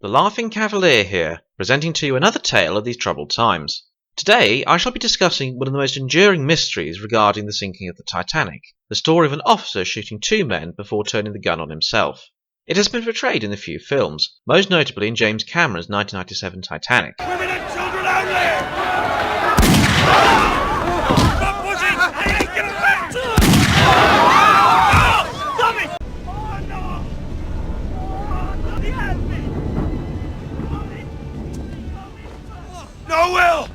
The Laughing Cavalier here, presenting to you another tale of these troubled times. Today I shall be discussing one of the most enduring mysteries regarding the sinking of the Titanic, the story of an officer shooting two men before turning the gun on himself. It has been portrayed in a few films, most notably in James Cameron's 1997 Titanic. Women and children only! No, Will!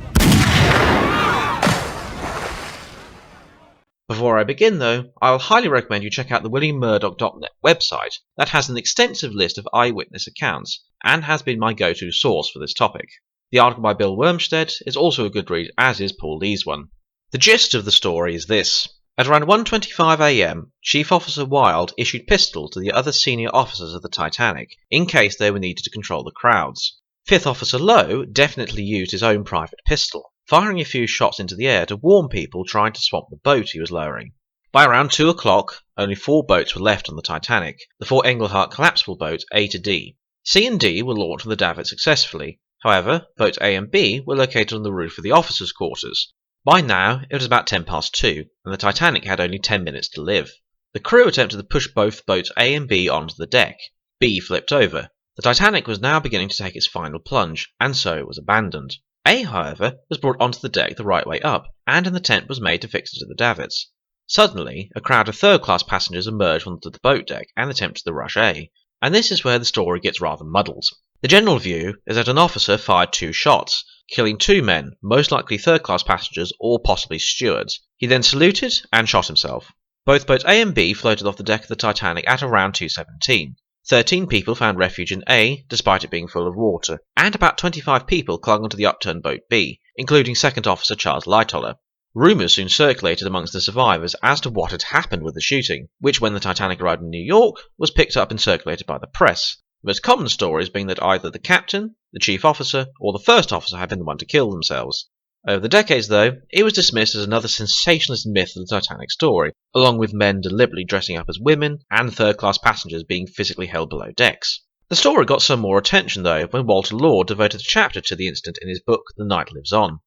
Before I begin though, I'll highly recommend you check out the WilliamMurdoch.net website that has an extensive list of eyewitness accounts and has been my go-to source for this topic. The article by Bill Wormstead is also a good read, as is Paul Lee's one. The gist of the story is this. At around 1:25 AM, Chief Officer Wilde issued pistols to the other senior officers of the Titanic in case they were needed to control the crowds. Fifth Officer Lowe definitely used his own private pistol, firing a few shots into the air to warn people trying to swamp the boat he was lowering. By around 2 o'clock, only 4 boats were left on the Titanic, the 4 Englehart collapsible boats A to D. C and D were launched from the davit successfully. However, boats A and B were located on the roof of the officers' quarters. By now, it was about 2:10, and the Titanic had only 10 minutes to live. The crew attempted to push both boats A and B onto the deck. B flipped over. The Titanic was now beginning to take its final plunge, and so it was abandoned. A, however, was brought onto the deck the right way up, and an attempt was made to fix it to the davits. Suddenly, a crowd of third-class passengers emerged onto the boat deck and attempted to rush A, and this is where the story gets rather muddled. The general view is that an officer fired 2 shots, killing 2 men, most likely third-class passengers or possibly stewards. He then saluted and shot himself. Both boats A and B floated off the deck of the Titanic at around 2:17. 13 people found refuge in A, despite it being full of water, and about 25 people clung onto the upturned boat B, including Second Officer Charles Lightoller. Rumours soon circulated amongst the survivors as to what had happened with the shooting, which when the Titanic arrived in New York was picked up and circulated by the press. The most common stories being that either the captain, the chief officer, or the first officer had been the one to kill themselves. Over the decades, though, it was dismissed as another sensationalist myth of the Titanic story, along with men deliberately dressing up as women and third-class passengers being physically held below decks. The story got some more attention, though, when Walter Lord devoted a chapter to the incident in his book The Night Lives On.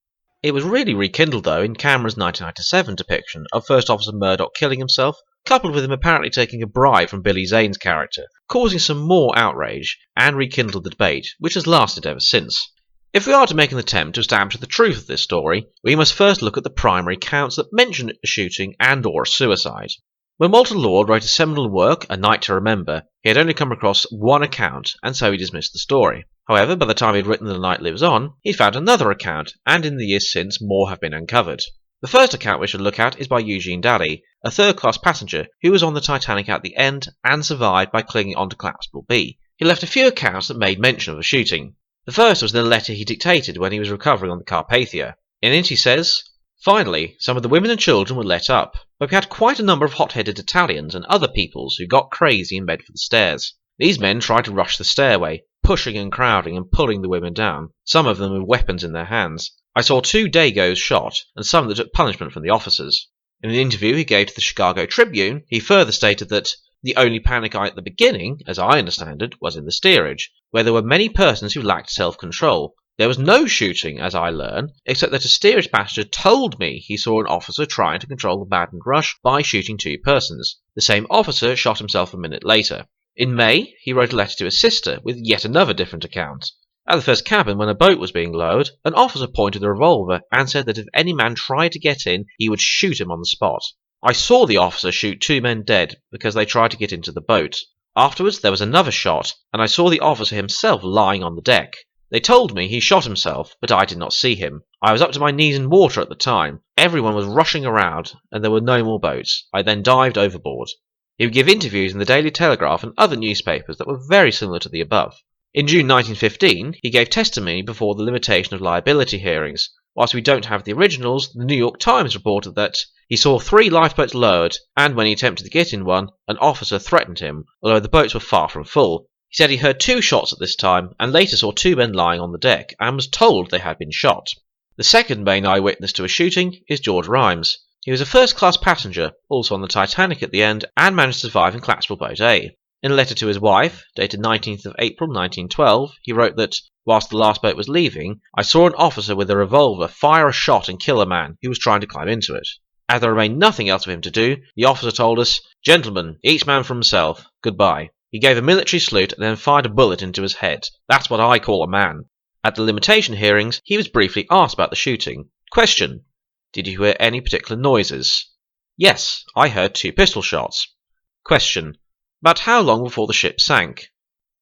It was really rekindled, though, in Cameron's 1997 depiction of First Officer Murdoch killing himself, coupled with him apparently taking a bribe from Billy Zane's character, causing some more outrage, and rekindled the debate, which has lasted ever since. If we are to make an attempt to establish the truth of this story, we must first look at the primary accounts that mention a shooting and or a suicide. When Walter Lord wrote his seminal work, A Night to Remember, he had only come across one account, and so he dismissed the story. However, by the time he had written The Night Lives On, he found another account, and in the years since more have been uncovered. The first account we should look at is by Eugene Daly, a third-class passenger who was on the Titanic at the end and survived by clinging onto collapsible B. He left a few accounts that made mention of a shooting. The first was in a letter he dictated when he was recovering on the Carpathia. In it he says, "Finally, some of the women and children were let up, but we had quite a number of hot-headed Italians and other peoples who got crazy and made for the stairs. These men tried to rush the stairway, pushing and crowding and pulling the women down, some of them with weapons in their hands. I saw 2 Dagos shot, and some that took punishment from the officers." In an interview he gave to the Chicago Tribune, he further stated that the only panic at the beginning, as I understand it, was in the steerage, where there were many persons who lacked self-control. There was no shooting, as I learn, except that a steerage passenger told me he saw an officer trying to control the maddened rush by shooting 2 persons. The same officer shot himself a minute later. In May, he wrote a letter to his sister with yet another different account. At the first cabin, when a boat was being lowered, an officer pointed a revolver and said that if any man tried to get in, he would shoot him on the spot. I saw the officer shoot 2 men dead because they tried to get into the boat. Afterwards there was another shot, and I saw the officer himself lying on the deck. They told me he shot himself, but I did not see him. I was up to my knees in water at the time. Everyone was rushing around, and there were no more boats. I then dived overboard. He would give interviews in the Daily Telegraph and other newspapers that were very similar to the above. In June 1915, he gave testimony before the limitation of liability hearings. Whilst we don't have the originals, the New York Times reported that he saw 3 lifeboats lowered, and when he attempted to get in one, an officer threatened him, although the boats were far from full. He said he heard 2 shots at this time, and later saw 2 men lying on the deck, and was told they had been shot. The second main eyewitness to a shooting is George Rhymes. He was a first-class passenger, also on the Titanic at the end, and managed to survive in collapsible boat A. In a letter to his wife, dated 19th of April 1912, he wrote that, whilst the last boat was leaving, I saw an officer with a revolver fire a shot and kill a man who was trying to climb into it. As there remained nothing else for him to do, the officer told us, "Gentlemen, each man for himself. Goodbye." He gave a military salute and then fired a bullet into his head. That's what I call a man. At the limitation hearings, he was briefly asked about the shooting. Question: did you hear any particular noises? Yes, I heard 2 pistol shots. Question: about how long before the ship sank?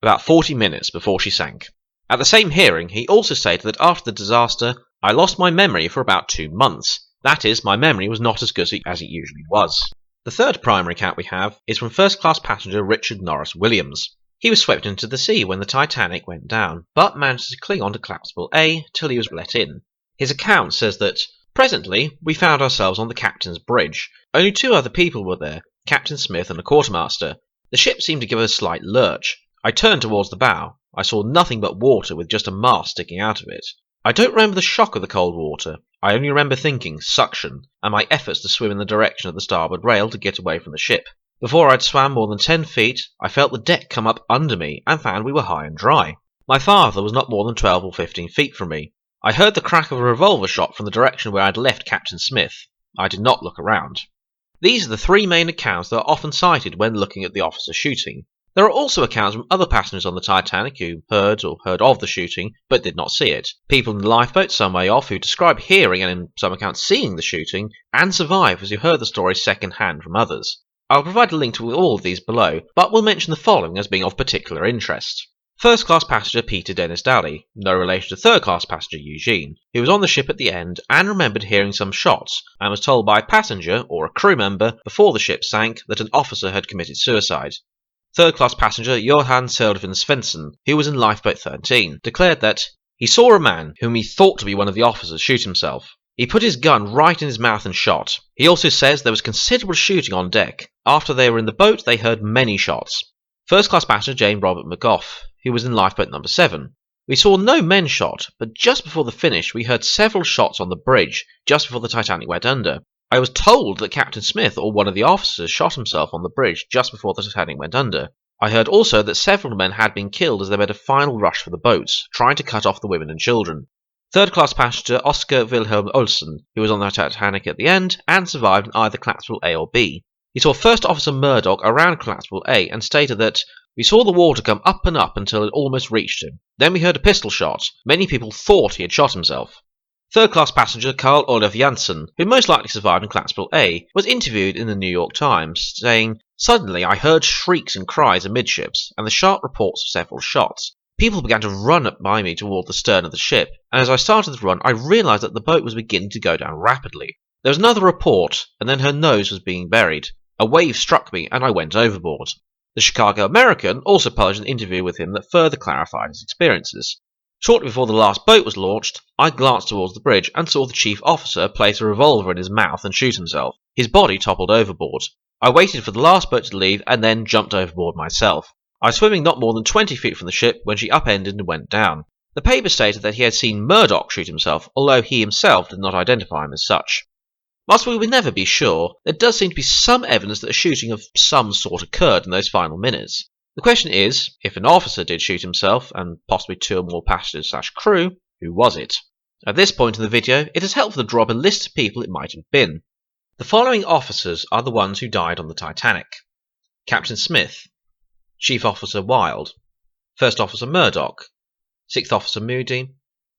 About 40 minutes before she sank. At the same hearing, he also stated that after the disaster, I lost my memory for about 2 months. That is, my memory was not as good as it usually was. The third primary account we have is from first-class passenger Richard Norris Williams. He was swept into the sea when the Titanic went down, but managed to cling on to collapsible A till he was let in. His account says that, "Presently, we found ourselves on the captain's bridge. Only 2 other people were there, Captain Smith and a quartermaster. The ship seemed to give a slight lurch. I turned towards the bow. I saw nothing but water with just a mast sticking out of it. I don't remember the shock of the cold water. I only remember thinking, suction, and my efforts to swim in the direction of the starboard rail to get away from the ship. Before I'd swam more than 10 feet, I felt the deck come up under me and found we were high and dry. My father was not more than 12 or 15 feet from me. I heard the crack of a revolver shot from the direction where I'd left Captain Smith. I did not look around." These are the 3 main accounts that are often cited when looking at the officer shooting. There are also accounts from other passengers on the Titanic who heard of the shooting but did not see it. People in the lifeboat some way off who describe hearing and in some accounts seeing the shooting, and survivors who heard the story second hand from others. I'll provide a link to all of these below, but will mention the following as being of particular interest. First-class passenger Peter Dennis Daly, no relation to third-class passenger Eugene, who was on the ship at the end and remembered hearing some shots, and was told by a passenger or a crew member before the ship sank that an officer had committed suicide. Third-class passenger Johan Selvin Svensson, who was in lifeboat 13, declared that he saw a man whom he thought to be one of the officers shoot himself. He put his gun right in his mouth and shot. He also says there was considerable shooting on deck. After they were in the boat, they heard many shots. First-class passenger Jane Robert McGough, who was in lifeboat number 7. We saw no men shot, but just before the finish we heard several shots on the bridge, just before the Titanic went under. I was told that Captain Smith or one of the officers shot himself on the bridge just before the Titanic went under. I heard also that several men had been killed as they made a final rush for the boats, trying to cut off the women and children. Third-class passenger Oscar Wilhelm Olsen, who was on the Titanic at the end and survived in either collapsible A or B. He saw First Officer Murdoch around collapsible A and stated that, "We saw the water come up and up until it almost reached him. Then we heard a pistol shot. Many people thought he had shot himself." Third-class passenger Carl Olaf Janssen, who most likely survived in collapsible A, was interviewed in the New York Times, saying, "Suddenly I heard shrieks and cries amidships, and the sharp reports of several shots. People began to run up by me toward the stern of the ship, and as I started to run, I realized that the boat was beginning to go down rapidly. There was another report, and then her nose was being buried. A wave struck me, and I went overboard." The Chicago American also published an interview with him that further clarified his experiences. "Shortly before the last boat was launched, I glanced towards the bridge and saw the chief officer place a revolver in his mouth and shoot himself. His body toppled overboard. I waited for the last boat to leave and then jumped overboard myself. I was swimming not more than 20 feet from the ship when she upended and went down." The paper stated that he had seen Murdoch shoot himself, although he himself did not identify him as such. Whilst we will never be sure, there does seem to be some evidence that a shooting of some sort occurred in those final minutes. The question is, if an officer did shoot himself, and possibly 2 or more passengers/crew, who was it? At this point in the video, it is helpful to draw up a list of people it might have been. The following officers are the ones who died on the Titanic: Captain Smith, Chief Officer Wilde, First Officer Murdoch, Sixth Officer Moody,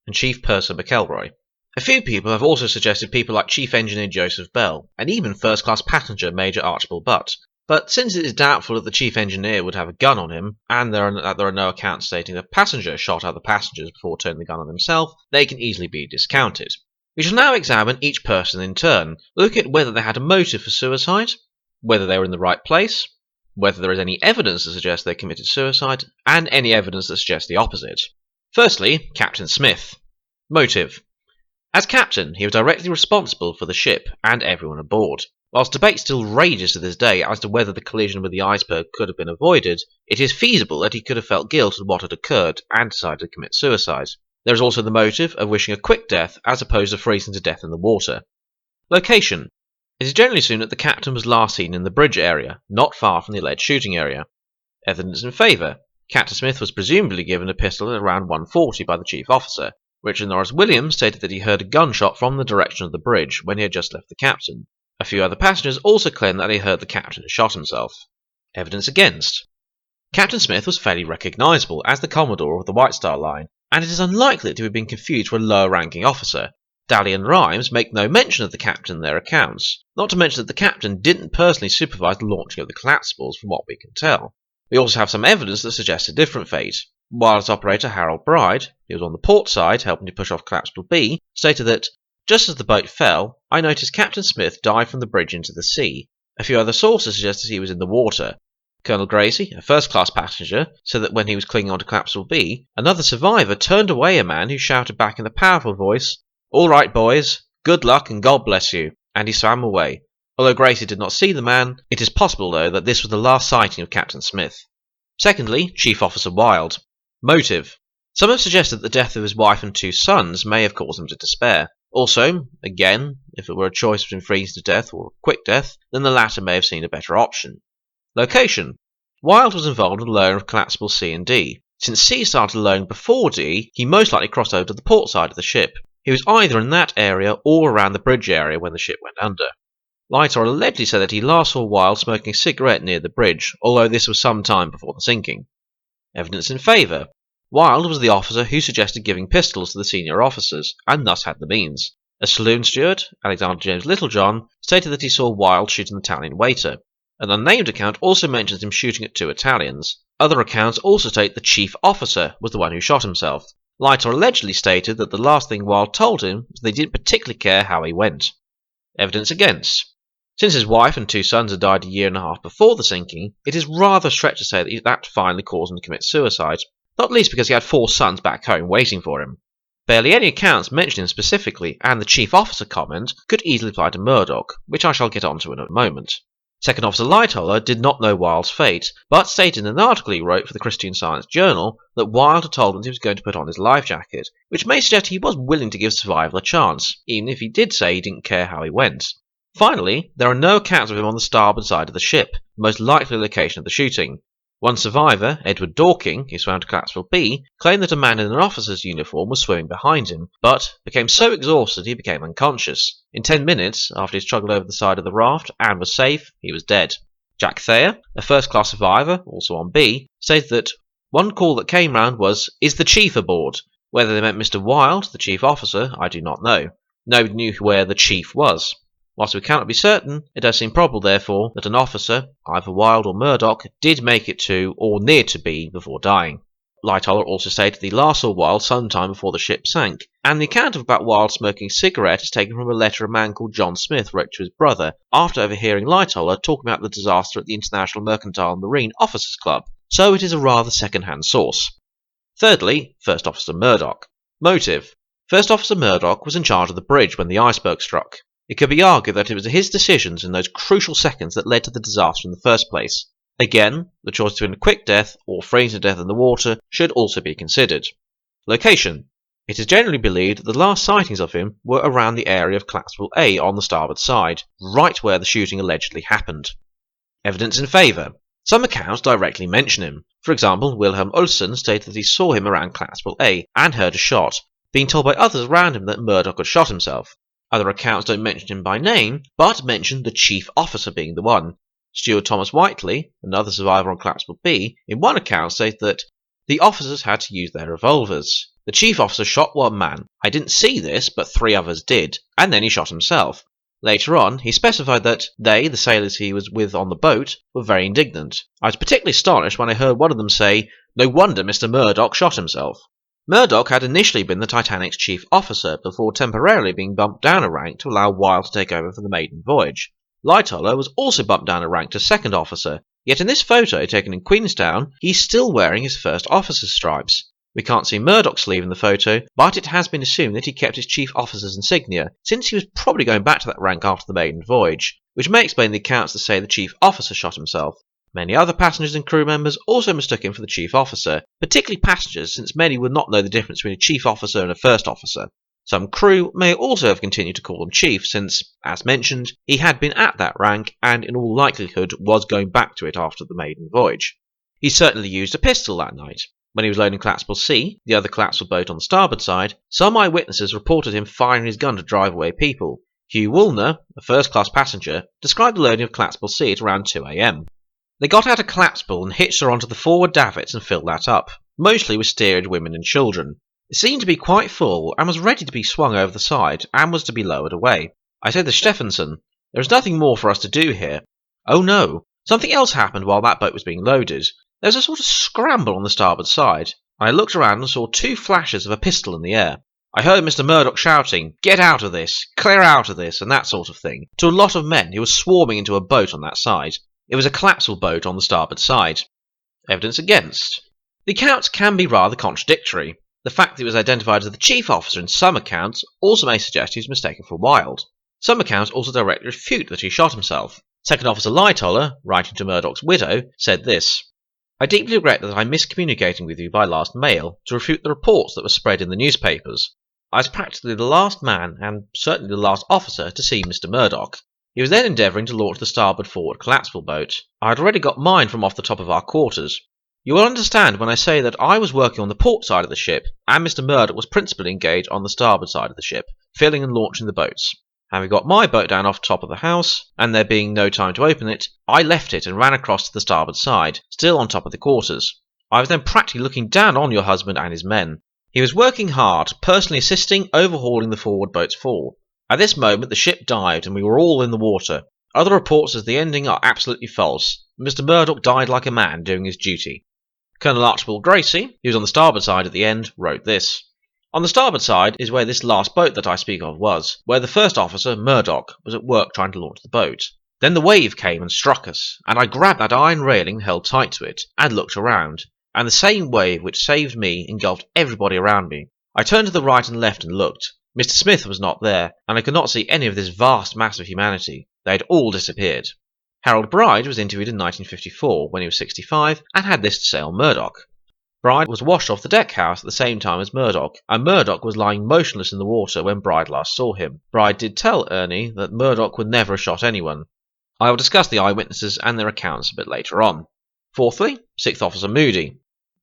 and Chief Purser McElroy. A few people have also suggested people like Chief Engineer Joseph Bell, and even first-class passenger Major Archibald Butt. But since it is doubtful that the Chief Engineer would have a gun on him, and there are no accounts stating that a passenger shot other passengers before turning the gun on himself, they can easily be discounted. We shall now examine each person in turn, look at whether they had a motive for suicide, whether they were in the right place, whether there is any evidence that suggests they committed suicide, and any evidence that suggests the opposite. Firstly, Captain Smith. Motive. As captain, he was directly responsible for the ship and everyone aboard. Whilst debate still rages to this day as to whether the collision with the iceberg could have been avoided, it is feasible that he could have felt guilt at what had occurred and decided to commit suicide. There is also the motive of wishing a quick death as opposed to freezing to death in the water. Location. It is generally assumed that the captain was last seen in the bridge area, not far from the alleged shooting area. Evidence in favour. Captain Smith was presumably given a pistol at around 1:40 by the chief officer. Richard Norris Williams stated that he heard a gunshot from the direction of the bridge when he had just left the captain. A few other passengers also claimed that they heard the captain had shot himself. Evidence against. Captain Smith was fairly recognisable as the Commodore of the White Star Line, and it is unlikely to have been confused for a lower-ranking officer. Daly and Rhymes make no mention of the captain in their accounts, not to mention that the captain didn't personally supervise the launching of the collapsibles from what we can tell. We also have some evidence that suggests a different fate. Wireless operator Harold Bride, who was on the port side helping to push off collapsible B, stated that, just as the boat fell, I noticed Captain Smith dive from the bridge into the sea. A few other sources suggest that he was in the water. Colonel Gracie, a first-class passenger, said that when he was clinging onto collapsible B, another survivor turned away a man who shouted back in a powerful voice, "All right, boys, good luck and God bless you," and he swam away. Although Gracie did not see the man, it is possible, though, that this was the last sighting of Captain Smith. Secondly, Chief Officer Wilde. Motive. Some have suggested that the death of his wife and 2 sons may have caused him to despair. Also, again, if it were a choice between freezing to death or quick death, then the latter may have seemed a better option. Location. Wilde was involved in the lowering of collapsible C and D. Since C started lowering before D, he most likely crossed over to the port side of the ship. He was either in that area or around the bridge area when the ship went under. Lightoller allegedly said that he last saw Wilde smoking a cigarette near the bridge, although this was some time before the sinking. Evidence in favour. Wilde was the officer who suggested giving pistols to the senior officers, and thus had the means. A saloon steward, Alexander James Littlejohn, stated that he saw Wilde shoot an Italian waiter. An unnamed account also mentions him shooting at 2 Italians. Other accounts also state the chief officer was the one who shot himself. Lightoller allegedly stated that the last thing Wilde told him was that they didn't particularly care how he went. Evidence against. Since his wife and 2 sons had died a year and a half before the sinking, it is rather a stretch to say that finally caused him to commit suicide, not least because he had 4 sons back home waiting for him. Barely any accounts mention him specifically, and the chief officer comment could easily apply to Murdoch, which I shall get onto in a moment. Second Officer Lightoller did not know Wilde's fate, but stated in an article he wrote for the Christian Science Journal that Wilde had told him that he was going to put on his life jacket, which may suggest he was willing to give survival a chance, even if he did say he didn't care how he went. Finally, there are no accounts of him on the starboard side of the ship, the most likely location of the shooting. One survivor, Edward Dorking, who swam to collapsible B, claimed that a man in an officer's uniform was swimming behind him, but became so exhausted he became unconscious. In 10 minutes, after he struggled over the side of the raft and was safe, he was dead. Jack Thayer, a first-class survivor, also on B, stated that one call that came round was, "Is the chief aboard?" Whether they meant Mr. Wilde, the chief officer, I do not know. Nobody knew where the chief was. Whilst we cannot be certain, it does seem probable, therefore, that an officer, either Wilde or Murdoch, did make it to, or near to B, before dying. Lightoller also stated that he last saw Wilde sometime before the ship sank, and the account about Wilde smoking a cigarette is taken from a letter a man called John Smith wrote to his brother, after overhearing Lightoller talking about the disaster at the International Mercantile Marine Officers Club, so it is a rather second-hand source. Thirdly, First Officer Murdoch. Motive. First Officer Murdoch was in charge of the bridge when the iceberg struck. It could be argued that it was his decisions in those crucial seconds that led to the disaster in the first place. Again, the choice between a quick death or freezing to death in the water should also be considered. Location. It is generally believed that the last sightings of him were around the area of collapsible A on the starboard side, right where the shooting allegedly happened. Evidence in favour. Some accounts directly mention him. For example, Wilhelm Olsen stated that he saw him around collapsible A and heard a shot, being told by others around him that Murdoch had shot himself. Other accounts don't mention him by name, but mention the chief officer being the one. Steward Thomas Whiteley, another survivor on collapsible B, in one account stated that the officers had to use their revolvers. The chief officer shot one man. I didn't see this, but 3 others did, and then he shot himself. Later on, he specified that they, the sailors he was with on the boat, were very indignant. I was particularly astonished when I heard one of them say, "No wonder Mr. Murdoch shot himself." Murdoch had initially been the Titanic's chief officer before temporarily being bumped down a rank to allow Wilde to take over for the maiden voyage. Lightoller was also bumped down a rank to second officer, yet in this photo taken in Queenstown, he's still wearing his first officer's stripes. We can't see Murdoch's sleeve in the photo, but it has been assumed that he kept his chief officer's insignia, since he was probably going back to that rank after the maiden voyage, which may explain the accounts that say the chief officer shot himself. Many other passengers and crew members also mistook him for the chief officer, particularly passengers, since many would not know the difference between a chief officer and a first officer. Some crew may also have continued to call him chief, since, as mentioned, he had been at that rank and in all likelihood was going back to it after the maiden voyage. He certainly used a pistol that night. When he was loading Collapsible C, the other collapsible boat on the starboard side, some eyewitnesses reported him firing his gun to drive away people. Hugh Woolner, a first-class passenger, described the loading of Collapsible C at around 2 a.m. They got out a collapsible and hitched her onto the forward davits and filled that up, mostly with steerage women and children. It seemed to be quite full and was ready to be swung over the side and was to be lowered away. I said to Stephenson, "There is nothing more for us to do here." Oh no, something else happened while that boat was being loaded. There was a sort of scramble on the starboard side, and I looked around and saw 2 flashes of a pistol in the air. I heard Mr. Murdoch shouting, "Get out of this! Clear out of this!" and that sort of thing, to a lot of men who were swarming into a boat on that side. It was a collapsible boat on the starboard side. Evidence against. The accounts can be rather contradictory. The fact that he was identified as the chief officer in some accounts also may suggest he was mistaken for Wilde. Some accounts also directly refute that he shot himself. Second Officer Lightoller, writing to Murdoch's widow, said this: "I deeply regret that I missed communicating with you by last mail to refute the reports that were spread in the newspapers. I was practically the last man, and certainly the last officer, to see Mr. Murdoch. He was then endeavouring to launch the starboard forward collapsible boat. I had already got mine from off the top of our quarters. You will understand when I say that I was working on the port side of the ship, and Mr. Murdoch was principally engaged on the starboard side of the ship, filling and launching the boats. Having got my boat down off the top of the house, and there being no time to open it, I left it and ran across to the starboard side, still on top of the quarters. I was then practically looking down on your husband and his men. He was working hard, personally assisting, overhauling the forward boat's fall. At this moment the ship dived and we were all in the water. Other reports as the ending are absolutely false. Mr. Murdoch died like a man doing his duty." Colonel Archibald Gracie, who was on the starboard side at the end, wrote this: "On the starboard side is where this last boat that I speak of was, where the first officer, Murdoch, was at work trying to launch the boat. Then the wave came and struck us, and I grabbed that iron railing and held tight to it, and looked around, and the same wave which saved me engulfed everybody around me. I turned to the right and left and looked. Mr. Smith was not there, and I could not see any of this vast mass of humanity. They had all disappeared." Harold Bride was interviewed in 1954 when he was 65 and had this to say on Murdoch. Bride was washed off the deck house at the same time as Murdoch, and Murdoch was lying motionless in the water when Bride last saw him. Bride did tell Ernie that Murdoch would never have shot anyone. I will discuss the eyewitnesses and their accounts a bit later on. Fourthly, Sixth Officer Moody.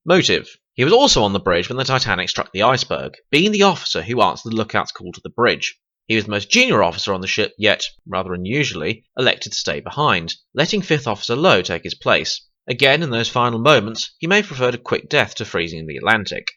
Motive. He was also on the bridge when the Titanic struck the iceberg, being the officer who answered the lookout's call to the bridge. He was the most junior officer on the ship, yet, rather unusually, elected to stay behind, letting 5th Officer Lowe take his place. Again, in those final moments, he may have preferred a quick death to freezing in the Atlantic.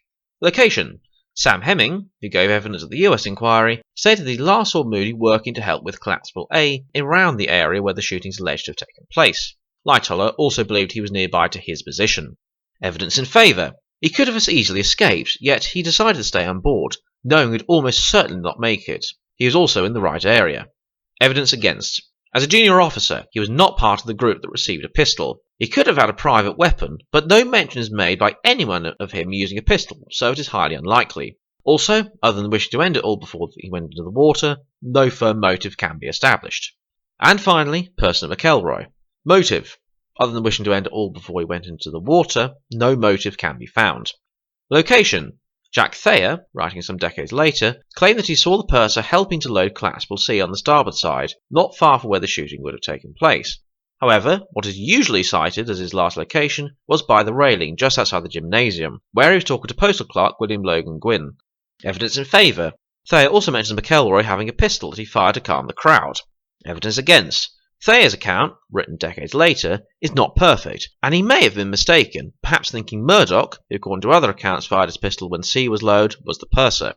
Location. Sam Hemming, who gave evidence at the US inquiry, stated that he last saw Moody working to help with Collapsible A around the area where the shooting is alleged to have taken place. Lightoller also believed he was nearby to his position. Evidence in favour. He could have as easily escaped, yet he decided to stay on board, knowing he would almost certainly not make it. He was also in the right area. Evidence against. As a junior officer, he was not part of the group that received a pistol. He could have had a private weapon, but no mention is made by anyone of him using a pistol, so it is highly unlikely. Also, other than wishing to end it all before he went into the water, no firm motive can be established. And finally, person of McElroy. Motive. Other than wishing to end it all before he went into the water, no motive can be found. Location. Jack Thayer, writing some decades later, claimed that he saw the purser helping to load Collapsible C on the starboard side, not far from where the shooting would have taken place. However, what is usually cited as his last location was by the railing just outside the gymnasium, where he was talking to postal clerk William Logan Gwynn. Evidence in favour. Thayer also mentions McElroy having a pistol that he fired to calm the crowd. Evidence against. Thayer's account, written decades later, is not perfect, and he may have been mistaken, perhaps thinking Murdoch, who according to other accounts fired his pistol when C was lowered, was the purser.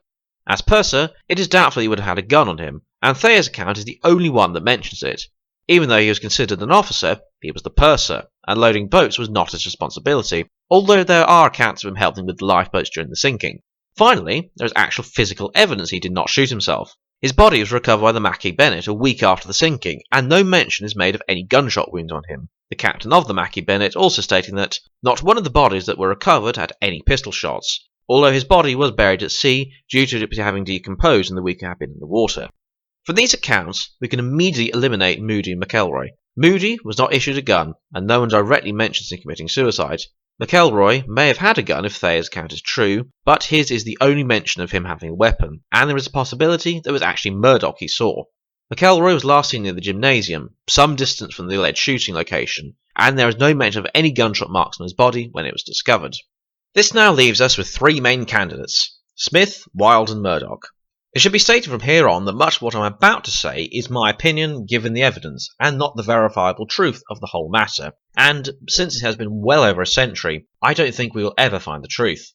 As purser, it is doubtful he would have had a gun on him, and Thayer's account is the only one that mentions it. Even though he was considered an officer, he was the purser, and loading boats was not his responsibility, although there are accounts of him helping with the lifeboats during the sinking. Finally, there is actual physical evidence he did not shoot himself. His body was recovered by the Mackie Bennett a week after the sinking, and no mention is made of any gunshot wound on him. The captain of the Mackie Bennett also stating that not one of the bodies that were recovered had any pistol shots, although his body was buried at sea due to it having decomposed in the week it had been in the water. From these accounts, we can immediately eliminate Moody and McElroy. Moody was not issued a gun, and no one directly mentions him committing suicide. McElroy may have had a gun if Thayer's account is true, but his is the only mention of him having a weapon, and there is a possibility that it was actually Murdoch he saw. McElroy was last seen near the gymnasium, some distance from the alleged shooting location, and there is no mention of any gunshot marks on his body when it was discovered. This now leaves us with three main candidates: Smith, Wilde and Murdoch. It should be stated from here on that much of what I'm about to say is my opinion given the evidence, and not the verifiable truth of the whole matter, and since it has been well over a century, I don't think we will ever find the truth.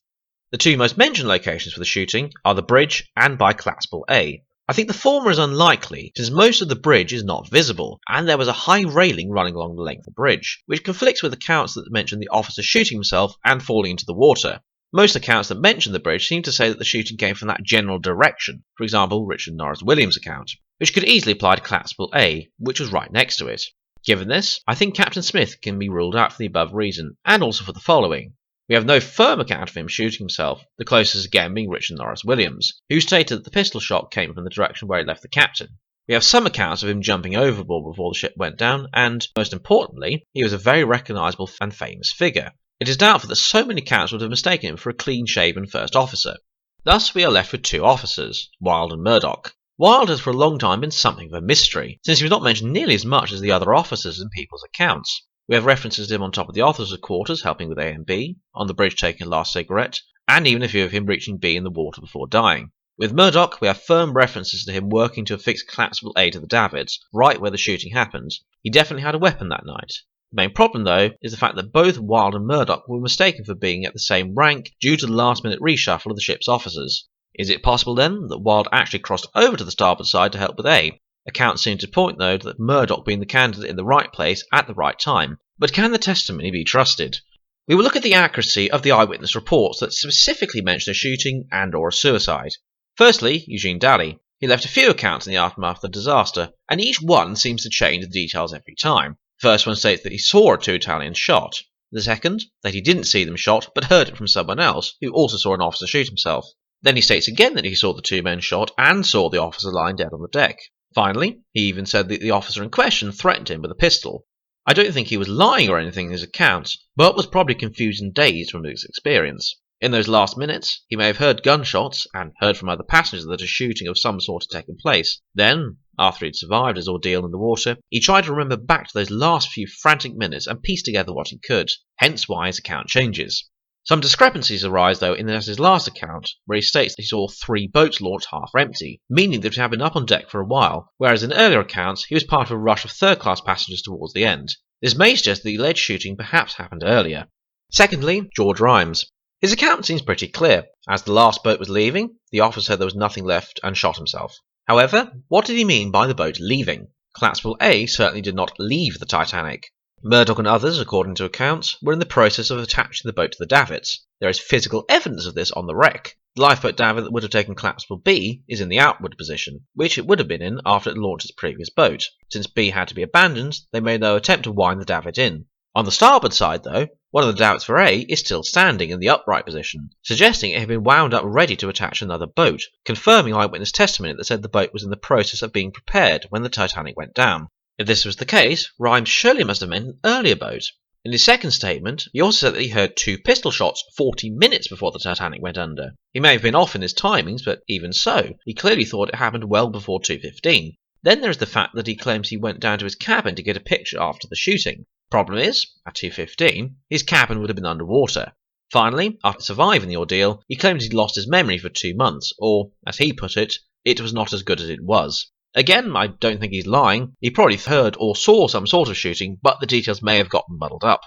The two most mentioned locations for the shooting are the bridge and by Collapsible A. I think the former is unlikely, since most of the bridge is not visible, and there was a high railing running along the length of the bridge, which conflicts with accounts that mention the officer shooting himself and falling into the water. Most accounts that mention the bridge seem to say that the shooting came from that general direction, for example Richard Norris Williams' account, which could easily apply to Collapsible A, which was right next to it. Given this, I think Captain Smith can be ruled out for the above reason, and also for the following. We have no firm account of him shooting himself, the closest again being Richard Norris Williams, who stated that the pistol shot came from the direction where he left the captain. We have some accounts of him jumping overboard before the ship went down, and, most importantly, he was a very recognisable and famous figure. It is doubtful that so many accounts would have mistaken him for a clean-shaven first officer. Thus we are left with two officers, Wilde and Murdoch. Wilde has for a long time been something of a mystery, since he was not mentioned nearly as much as the other officers in people's accounts. We have references to him on top of the officers' quarters helping with A and B, on the bridge taking a last cigarette, and even a few of him reaching B in the water before dying. With Murdoch, we have firm references to him working to affix Collapsible A to the davits, right where the shooting happened. He definitely had a weapon that night. The main problem, though, is the fact that both Wilde and Murdoch were mistaken for being at the same rank due to the last-minute reshuffle of the ship's officers. Is it possible, then, that Wilde actually crossed over to the starboard side to help with A? Accounts seem to point, though, to Murdoch being the candidate in the right place at the right time. But can the testimony be trusted? We will look at the accuracy of the eyewitness reports that specifically mention a shooting and or a suicide. Firstly, Eugene Daly. He left a few accounts in the aftermath of the disaster, and each one seems to change the details every time. The first one states that he saw two Italians shot. The second, that he didn't see them shot, but heard it from someone else, who also saw an officer shoot himself. Then he states again that he saw the two men shot and saw the officer lying dead on the deck. Finally, he even said that the officer in question threatened him with a pistol. I don't think he was lying or anything in his accounts, but was probably confused and dazed from his experience. In those last minutes, he may have heard gunshots and heard from other passengers that a shooting of some sort had taken place. Then, after he'd survived his ordeal in the water, he tried to remember back to those last few frantic minutes and piece together what he could, hence why his account changes. Some discrepancies arise, though, in his last account, where he states that he saw 3 boats launched half empty, meaning that he had been up on deck for a while, whereas in earlier accounts he was part of a rush of third-class passengers towards the end. This may suggest that the alleged shooting perhaps happened earlier. Secondly, George Rhymes. His account seems pretty clear. As the last boat was leaving, the officer said there was nothing left and shot himself. However, what did he mean by the boat leaving? Collapsible A certainly did not leave the Titanic. Murdoch and others, according to accounts, were in the process of attaching the boat to the davits. There is physical evidence of this on the wreck. The lifeboat davit that would have taken Collapsible B is in the outward position, which it would have been in after it launched its previous boat. Since B had to be abandoned, they made no attempt to wind the davit in. On the starboard side, though, one of the davits for A is still standing in the upright position, suggesting it had been wound up ready to attach another boat, confirming eyewitness testimony that said the boat was in the process of being prepared when the Titanic went down. If this was the case, Rhymes surely must have meant an earlier boat. In his second statement, he also said that he heard 2 pistol shots 40 minutes before the Titanic went under. He may have been off in his timings, but even so, he clearly thought it happened well before 2:15. Then there is the fact that he claims he went down to his cabin to get a picture after the shooting. Problem is, at 2:15, his cabin would have been underwater. Finally, after surviving the ordeal, he claims he'd lost his memory for 2 months, or, as he put it was not as good as it was. Again, I don't think he's lying. He probably heard or saw some sort of shooting, but the details may have gotten muddled up.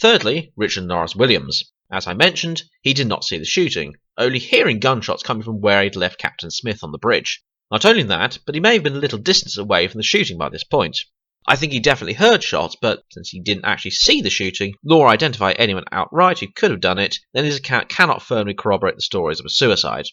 Thirdly, Richard Norris Williams. As I mentioned, he did not see the shooting, only hearing gunshots coming from where he'd left Captain Smith on the bridge. Not only that, but he may have been a little distance away from the shooting by this point. I think he definitely heard shots, but since he didn't actually see the shooting, nor identify anyone outright who could have done it, then his account cannot firmly corroborate the stories of a suicide.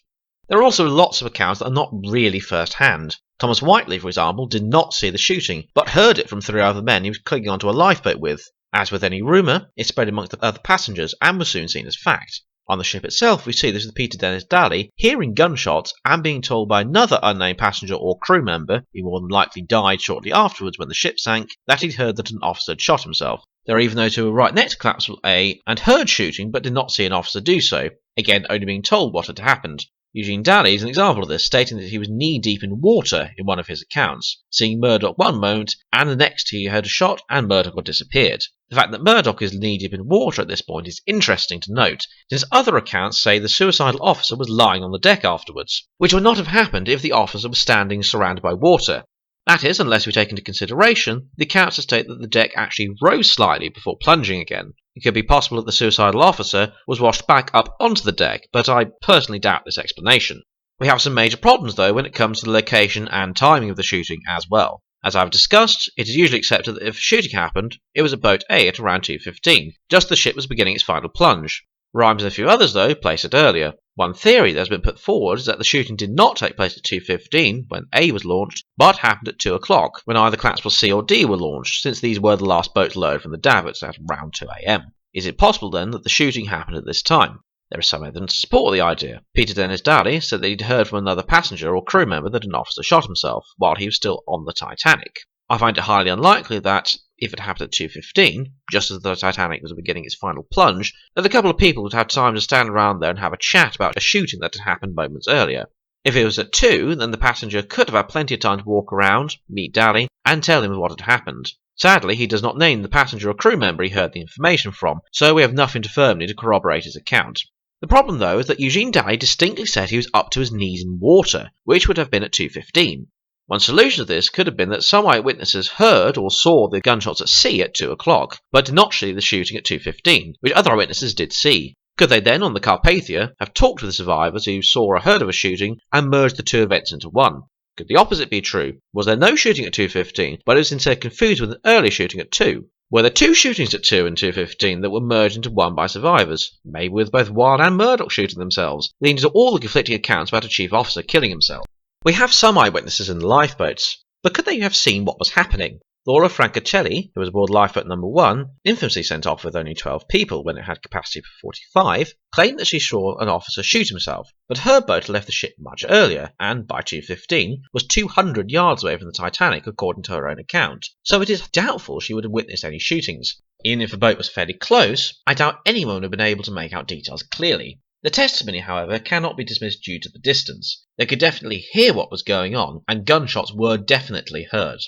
There are also lots of accounts that are not really first-hand. Thomas Whiteley, for example, did not see the shooting, but heard it from 3 other men he was clinging onto a lifeboat with. As with any rumour, it spread amongst the other passengers and was soon seen as fact. On the ship itself, we see this with Peter Dennis Daly hearing gunshots and being told by another unnamed passenger or crew member, who more than likely died shortly afterwards when the ship sank, that he'd heard that an officer had shot himself. There are even those who were right next to Collapsible A and heard shooting but did not see an officer do so, again only being told what had happened. Eugene Daly is an example of this, stating that he was knee-deep in water in one of his accounts, seeing Murdoch one moment, and the next he heard a shot and Murdoch had disappeared. The fact that Murdoch is knee-deep in water at this point is interesting to note, since other accounts say the suicidal officer was lying on the deck afterwards, which would not have happened if the officer was standing surrounded by water. That is, unless we take into consideration the accounts state that the deck actually rose slightly before plunging again. It could be possible that the suicidal officer was washed back up onto the deck, but I personally doubt this explanation. We have some major problems though when it comes to the location and timing of the shooting as well. As I've discussed, it is usually accepted that if a shooting happened, it was at boat A at around 2:15, just as the ship was beginning its final plunge. Rhymes and a few others though place it earlier. One theory that has been put forward is that the shooting did not take place at 2:15 when A was launched, but happened at 2 o'clock when either Clapswell C or D were launched, since these were the last boats lowered from the davits at around 2 a.m. Is it possible then that the shooting happened at this time? There is some evidence to support the idea. Peter Dennis Daly said that he'd heard from another passenger or crew member that an officer shot himself while he was still on the Titanic. I find it highly unlikely that, if it happened at 2:15, just as the Titanic was beginning its final plunge, that a couple of people would have time to stand around there and have a chat about a shooting that had happened moments earlier. If it was at 2, then the passenger could have had plenty of time to walk around, meet Daly, and tell him what had happened. Sadly, he does not name the passenger or crew member he heard the information from, so we have nothing firmly to corroborate his account. The problem, though, is that Eugene Daly distinctly said he was up to his knees in water, which would have been at 2:15. One solution to this could have been that some eyewitnesses heard or saw the gunshots at sea at 2 o'clock, but did not see the shooting at 2:15, which other eyewitnesses did see. Could they then, on the Carpathia, have talked to the survivors who saw or heard of a shooting and merged the two events into one? Could the opposite be true? Was there no shooting at 2:15, but it was instead confused with an earlier shooting at 2? Were there two shootings at 2 and 2:15 that were merged into one by survivors, maybe with both Wilde and Murdoch shooting themselves, leading to all the conflicting accounts about a chief officer killing himself? We have some eyewitnesses in the lifeboats, but could they have seen what was happening? Laura Francacelli, who was aboard lifeboat number 1, infamously sent off with only 12 people when it had capacity for 45, claimed that she saw an officer shoot himself, but her boat left the ship much earlier, and by 2:15 was 200 yards away from the Titanic according to her own account, so it is doubtful she would have witnessed any shootings. Even if the boat was fairly close, I doubt anyone would have been able to make out details clearly. The testimony, however, cannot be dismissed due to the distance. They could definitely hear what was going on, and gunshots were definitely heard.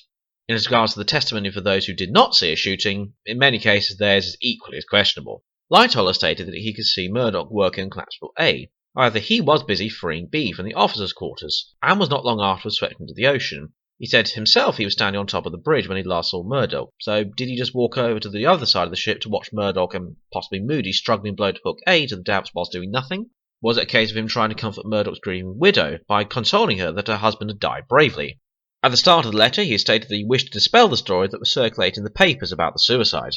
In regards to the testimony for those who did not see a shooting, in many cases theirs is equally as questionable. Lightoller stated that he could see Murdoch working on Clapswell A. However, he was busy freeing B from the officers' quarters, and was not long afterwards swept into the ocean. He said himself he was standing on top of the bridge when he last saw Murdoch, so did he just walk over to the other side of the ship to watch Murdoch and possibly Moody struggling below to hook A to the davits whilst doing nothing? Was it a case of him trying to comfort Murdoch's grieving widow by consoling her that her husband had died bravely? At the start of the letter, he stated that he wished to dispel the story that was circulating in the papers about the suicide.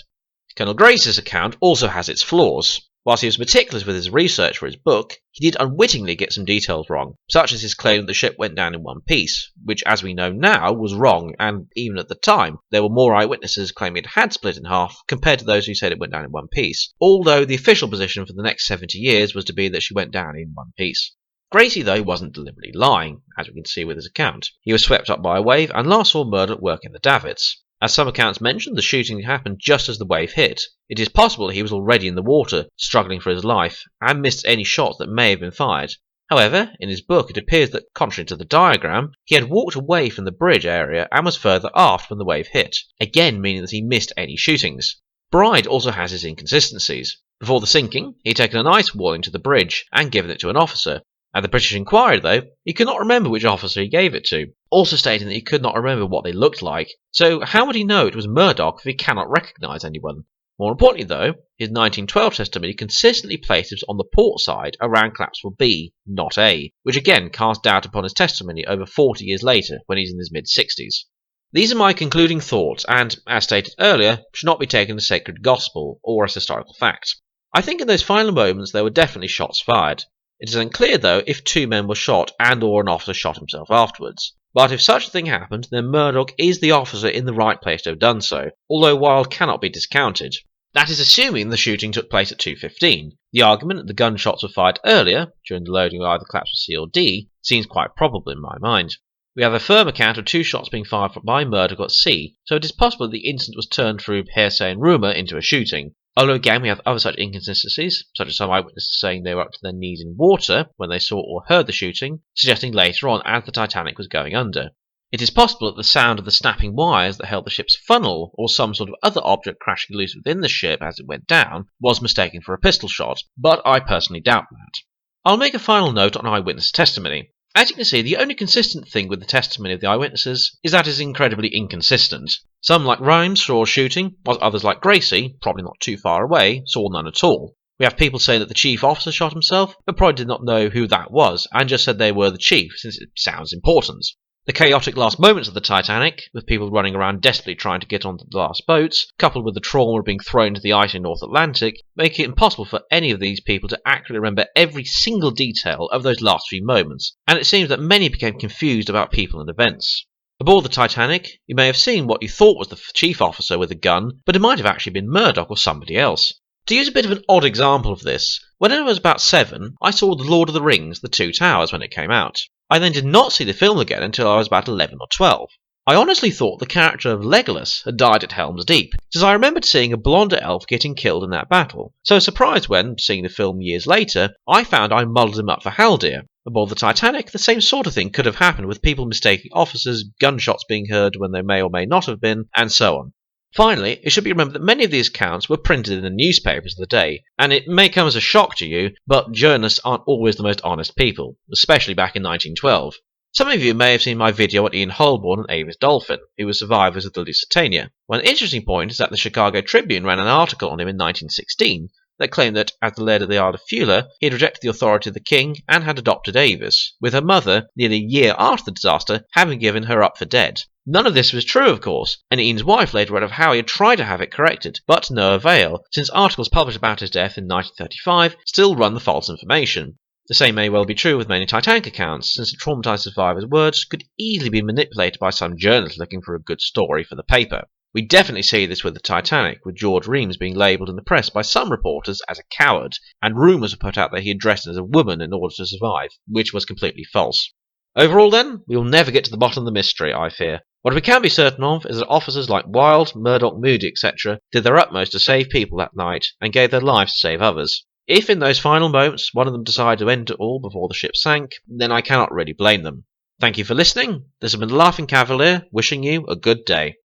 Colonel Gracie's account also has its flaws. Whilst he was meticulous with his research for his book, he did unwittingly get some details wrong, such as his claim that the ship went down in one piece, which, as we know now, was wrong, and even at the time, there were more eyewitnesses claiming it had split in half compared to those who said it went down in one piece, although the official position for the next 70 years was to be that she went down in one piece. Gracie, though, wasn't deliberately lying, as we can see with his account. He was swept up by a wave and last saw Murdoch working the davits. As some accounts mention, the shooting happened just as the wave hit. It is possible he was already in the water, struggling for his life, and missed any shots that may have been fired. However, in his book it appears that, contrary to the diagram, he had walked away from the bridge area and was further aft when the wave hit, again meaning that he missed any shootings. Bride also has his inconsistencies. Before the sinking, he had taken an ice warning to the bridge and given it to an officer. At the British inquiry, though, he could not remember which officer he gave it to, also stating that he could not remember what they looked like. So how would he know it was Murdoch if he cannot recognise anyone? More importantly, though, his 1912 testimony consistently places on the port side around Clapswell B, not A, which again casts doubt upon his testimony over 40 years later when he's in his mid-60s. These are my concluding thoughts and, as stated earlier, should not be taken as sacred gospel or as historical fact. I think in those final moments there were definitely shots fired. It is unclear, though, if two men were shot and or an officer shot himself afterwards. But if such a thing happened, then Murdoch is the officer in the right place to have done so, although Wilde cannot be discounted. That is assuming the shooting took place at 2:15. The argument that the gunshots were fired earlier, during the loading of either Clapswell C or D, seems quite probable in my mind. We have a firm account of two shots being fired by Murdoch at sea, so it is possible that the incident was turned through hearsay and rumour into a shooting. Although again we have other such inconsistencies, such as some eyewitnesses saying they were up to their knees in water when they saw or heard the shooting, suggesting later on as the Titanic was going under. It is possible that the sound of the snapping wires that held the ship's funnel, or some sort of other object crashing loose within the ship as it went down, was mistaken for a pistol shot, but I personally doubt that. I'll make a final note on eyewitness testimony. As you can see, the only consistent thing with the testimony of the eyewitnesses is that it is incredibly inconsistent. Some, like Rhymes, saw a shooting, whilst others, like Gracie, probably not too far away, saw none at all. We have people saying that the chief officer shot himself, but probably did not know who that was, and just said they were the chief, since it sounds important. The chaotic last moments of the Titanic, with people running around desperately trying to get onto the last boats, coupled with the trauma of being thrown into the icy North Atlantic, make it impossible for any of these people to accurately remember every single detail of those last few moments, and it seems that many became confused about people and events. Aboard the Titanic, you may have seen what you thought was the chief officer with a gun, but it might have actually been Murdoch or somebody else. To use a bit of an odd example of this, when I was about 7, I saw The Lord of the Rings, The Two Towers, when it came out. I then did not see the film again until I was about 11 or 12. I honestly thought the character of Legolas had died at Helm's Deep, since I remembered seeing a blonde elf getting killed in that battle. So surprised when, seeing the film years later, I found I muddled him up for Haldir. Aboard the Titanic, the same sort of thing could have happened with people mistaking officers, gunshots being heard when they may or may not have been, and so on. Finally, it should be remembered that many of these accounts were printed in the newspapers of the day, and it may come as a shock to you, but journalists aren't always the most honest people, especially back in 1912. Some of you may have seen my video on Ian Holborn and Avis Dolphin, who were survivors of the Lusitania. One interesting point is that the Chicago Tribune ran an article on him in 1916 that claimed that, as the laird of the Isle of Fuller, he had rejected the authority of the king and had adopted Avis, with her mother, nearly a year after the disaster, having given her up for dead. None of this was true, of course, and Ian's wife later read of how he had tried to have it corrected, but to no avail, since articles published about his death in 1935 still run the false information. The same may well be true with many Titanic accounts, since the traumatised survivor's words could easily be manipulated by some journalist looking for a good story for the paper. We definitely see this with the Titanic, with George Reams being labelled in the press by some reporters as a coward, and rumours were put out that he had dressed as a woman in order to survive, which was completely false. Overall then, we will never get to the bottom of the mystery, I fear. What we can be certain of is that officers like Wilde, Murdoch, Moody, etc. did their utmost to save people that night, and gave their lives to save others. If in those final moments one of them decided to end it all before the ship sank, then I cannot really blame them. Thank you for listening. This has been the Laughing Cavalier, wishing you a good day.